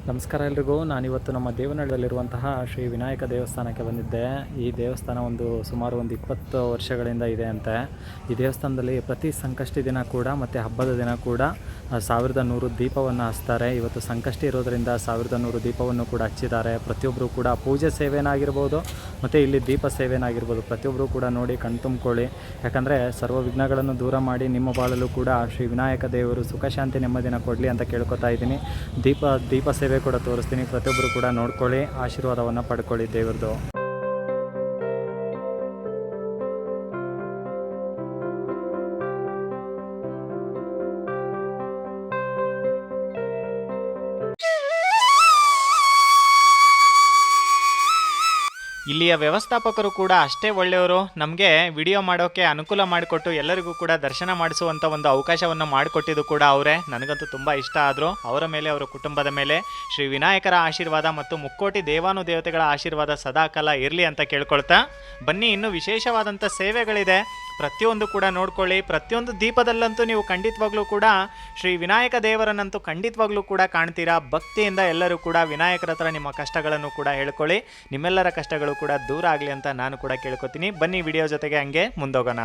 ನಮಸ್ಕಾರ ಎಲ್ರಿಗೂ. ನಾನಿವತ್ತು ನಮ್ಮ ದೇವನಹಳ್ಳಿಯಲ್ಲಿರುವಂತಹ ಶ್ರೀ ವಿನಾಯಕ ದೇವಸ್ಥಾನಕ್ಕೆ ಬಂದಿದ್ದೆ. ಈ ದೇವಸ್ಥಾನ ಸುಮಾರು 20 ವರ್ಷಗಳಿಂದ ಇದೆ ಅಂತೆ. ಈ ದೇವಸ್ಥಾನದಲ್ಲಿ ಪ್ರತಿ ಸಂಕಷ್ಟಿ ದಿನ ಕೂಡ ಮತ್ತು ಹಬ್ಬದ ದಿನ ಕೂಡ 1100 ದೀಪವನ್ನು ಹಚ್ತಾರೆ. ಇವತ್ತು ಸಂಕಷ್ಟಿ ಇರೋದರಿಂದ 1100 ದೀಪವನ್ನು ಕೂಡ ಹಚ್ಚಿದ್ದಾರೆ. ಪ್ರತಿಯೊಬ್ಬರು ಕೂಡ ಪೂಜೆ ಸೇವೆನಾಗಿರ್ಬೋದು ಮತ್ತು ಇಲ್ಲಿ ದೀಪ ಸೇವೆನಾಗಿರ್ಬೋದು, ಪ್ರತಿಯೊಬ್ಬರು ಕೂಡ ನೋಡಿ ಕಣ್ತುಂಬ್ಕೊಳ್ಳಿ. ಯಾಕಂದರೆ ಸರ್ವ ವಿಘ್ನಗಳನ್ನು ದೂರ ಮಾಡಿ ನಿಮ್ಮ ಬಾಳಲು ಕೂಡ ಶ್ರೀ ವಿನಾಯಕ ದೇವರು ಸುಖ ಶಾಂತಿ ನೆಮ್ಮದಿನ ಕೊಡಲಿ ಅಂತ ಕೇಳ್ಕೊತಾ ಇದ್ದೀನಿ. ದೀಪ ಸೇವೆ ಕೂಡ ತೋರಿಸ್ತೀನಿ. ಪ್ರತಿಯೊಬ್ಬರು ಕೂಡ ನೋಡ್ಕೊಳ್ಳಿ, ಆಶೀರ್ವಾದವನ್ನು ಪಡ್ಕೊಳ್ಳಿ ದೇವ್ರದ್ದು. ಇಲ್ಲಿಯ ವ್ಯವಸ್ಥಾಪಕರು ಕೂಡ ಅಷ್ಟೇ ಒಳ್ಳೆಯವರು. ನಮಗೆ ವಿಡಿಯೋ ಮಾಡೋಕ್ಕೆ ಅನುಕೂಲ ಮಾಡಿಕೊಟ್ಟು ಎಲ್ಲರಿಗೂ ಕೂಡ ದರ್ಶನ ಮಾಡಿಸುವಂಥ ಒಂದು ಅವಕಾಶವನ್ನು ಮಾಡಿಕೊಟ್ಟಿದ್ದು ಕೂಡ ಅವರೇ. ನನಗಂತೂ ತುಂಬ ಇಷ್ಟ ಆದರು. ಅವರ ಮೇಲೆ, ಅವರ ಕುಟುಂಬದ ಮೇಲೆ ಶ್ರೀ ವಿನಾಯಕರ ಆಶೀರ್ವಾದ ಮತ್ತು ಮುಕ್ಕೋಟಿ ದೇವಾನುದೇವತೆಗಳ ಆಶೀರ್ವಾದ ಸದಾಕಾಲ ಇರಲಿ ಅಂತ ಕೇಳ್ಕೊಳ್ತಾ ಬನ್ನಿ. ಇನ್ನೂ ವಿಶೇಷವಾದಂಥ ಸೇವೆಗಳಿದೆ, ಪ್ರತಿಯೊಂದು ಕೂಡ ನೋಡ್ಕೊಳ್ಳಿ. ಪ್ರತಿಯೊಂದು ದೀಪದಲ್ಲಂತೂ ನೀವು ಖಂಡಿತವಾಗ್ಲೂ ಕೂಡ ಶ್ರೀ ವಿನಾಯಕ ದೇವರನ್ನಂತೂ ಖಂಡಿತವಾಗ್ಲೂ ಕೂಡ ಕಾಣ್ತೀರಾ. ಭಕ್ತಿಯಿಂದ ಎಲ್ಲರೂ ಕೂಡ ವಿನಾಯಕರ ಹತ್ರ ನಿಮ್ಮ ಕಷ್ಟಗಳನ್ನು ಕೂಡ ಹೇಳ್ಕೊಳ್ಳಿ. ನಿಮ್ಮೆಲ್ಲರ ಕಷ್ಟಗಳು ಕೂಡ ದೂರ ಆಗಲಿ ಅಂತ ನಾನು ಕೂಡ ಕೇಳ್ಕೊತೀನಿ. ಬನ್ನಿ ವಿಡಿಯೋ ಜೊತೆಗೆ ಹಂಗೆ ಮುಂದೋಗೋಣ.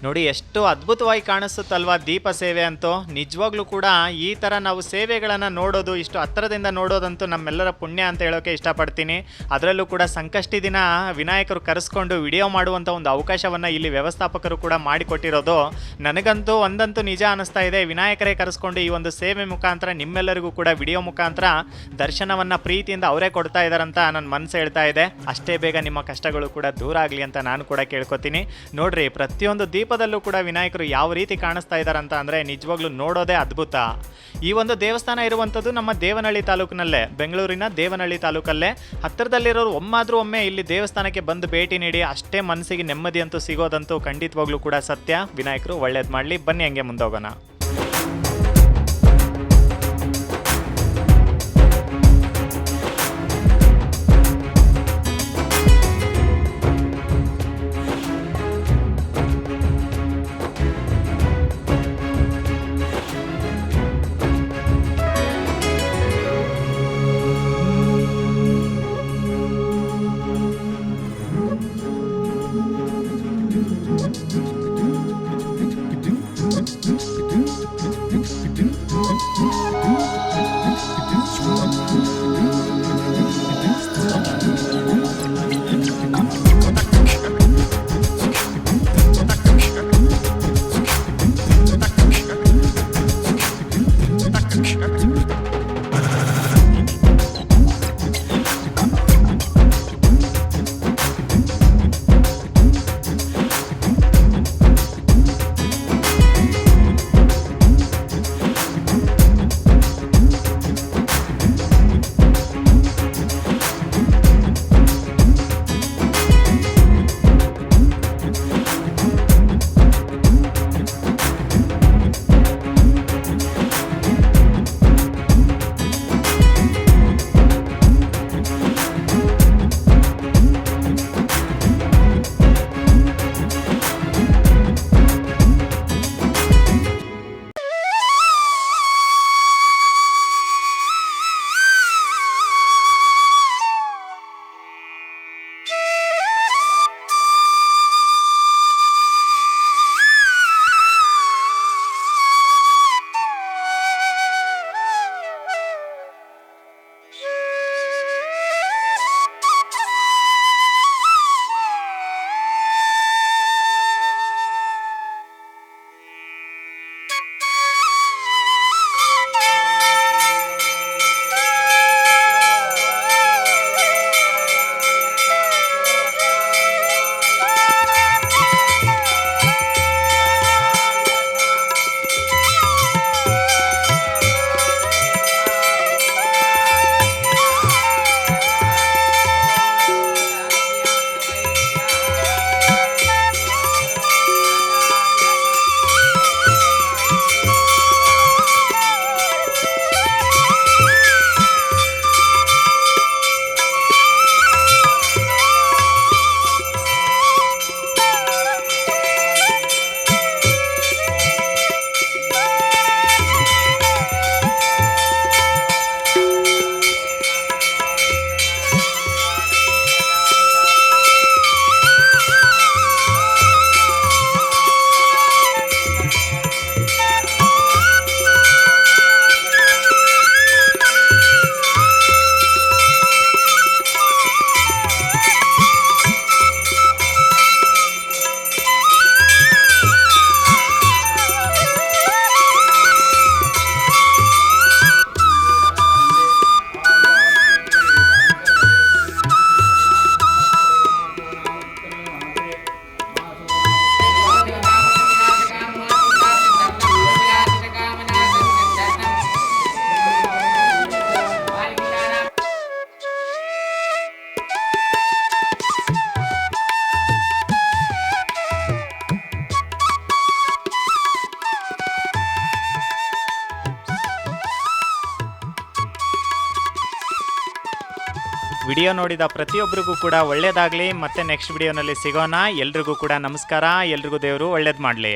ನೋಡಿ ಎಷ್ಟು ಅದ್ಭುತವಾಗಿ ಕಾಣಿಸುತ್ತಲ್ವಾ ದೀಪ ಸೇವೆ ಅಂತೂ. ನಿಜವಾಗ್ಲೂ ಕೂಡ ಈ ಥರ ನಾವು ಸೇವೆಗಳನ್ನು ನೋಡೋದು, ಇಷ್ಟು ಹತ್ತಿರದಿಂದ ನೋಡೋದಂತೂ ನಮ್ಮೆಲ್ಲರ ಪುಣ್ಯ ಅಂತ ಹೇಳೋಕ್ಕೆ ಇಷ್ಟಪಡ್ತೀನಿ. ಅದರಲ್ಲೂ ಕೂಡ ಸಂಕಷ್ಟಿ ದಿನ ವಿನಾಯಕರು ಕರೆಸ್ಕೊಂಡು ವಿಡಿಯೋ ಮಾಡುವಂಥ ಒಂದು ಅವಕಾಶವನ್ನು ಇಲ್ಲಿ ವ್ಯವಸ್ಥಾಪಕರು ಕೂಡ ಮಾಡಿಕೊಟ್ಟಿರೋದು ನನಗಂತೂ ಒಂದಂತೂ ನಿಜ ಅನ್ನಿಸ್ತಾ ಇದೆ. ವಿನಾಯಕರೇ ಕರೆಸ್ಕೊಂಡು ಈ ಒಂದು ಸೇವೆ ಮುಖಾಂತರ ನಿಮ್ಮೆಲ್ಲರಿಗೂ ಕೂಡ ವಿಡಿಯೋ ಮುಖಾಂತರ ದರ್ಶನವನ್ನು ಪ್ರೀತಿಯಿಂದ ಅವರೇ ಕೊಡ್ತಾ ಇದ್ದಾರಂತ ನನ್ನ ಮನಸ್ಸು ಹೇಳ್ತಾ ಇದೆ. ಅಷ್ಟೇ ಬೇಗ ನಿಮ್ಮ ಕಷ್ಟಗಳು ಕೂಡ ದೂರ ಆಗಲಿ ಅಂತ ನಾನು ಕೂಡ ಕೇಳ್ಕೊತೀನಿ. ನೋಡ್ರಿ, ಪ್ರತಿಯೊಂದು ದೀಪದಲ್ಲೂ ಕೂಡ ವಿನಾಯಕರು ಯಾವ ರೀತಿ ಕಾಣಿಸ್ತಾ ಇದ್ದಾರಂತ ಅಂದರೆ ನಿಜವಾಗ್ಲೂ ನೋಡೋದೇ ಅದ್ಭುತ. ಈ ಒಂದು ದೇವಸ್ಥಾನ ಇರುವಂಥದ್ದು ನಮ್ಮ ದೇವನಹಳ್ಳಿ ತಾಲೂಕಿನಲ್ಲೇ, ಬೆಂಗಳೂರಿನ ದೇವನಹಳ್ಳಿ ತಾಲೂಕಲ್ಲೇ. ಹತ್ತಿರದಲ್ಲಿರೋರು ಒಮ್ಮೆ ಇಲ್ಲಿ ದೇವಸ್ಥಾನಕ್ಕೆ ಬಂದು ಭೇಟಿ ನೀಡಿ, ಅಷ್ಟೇ ಮನಸ್ಸಿಗೆ ನೆಮ್ಮದಿ ಅಂತೂ ಸಿಗೋದಂತೂ ಖಂಡಿತವಾಗ್ಲೂ ಕೂಡ ಸತ್ಯ. ವಿನಾಯಕರು ಒಳ್ಳೇದು ಮಾಡಲಿ. ಬನ್ನಿ ಹಂಗೆ ಮುಂದೋಗೋಣ. ವಿಡಿಯೋ ನೋಡಿದ ಪ್ರತಿಯೊಬ್ಬರಿಗೂ ಕೂಡ ಒಳ್ಳೆಯದಾಗಲಿ. ಮತ್ತೆ ನೆಕ್ಸ್ಟ್ ವಿಡಿಯೋನಲ್ಲಿ ಸಿಗೋಣ. ಎಲ್ರಿಗೂ ಕೂಡ ನಮಸ್ಕಾರ. ಎಲ್ರಿಗೂ ದೇವರು ಒಳ್ಳೇದು ಮಾಡಲಿ.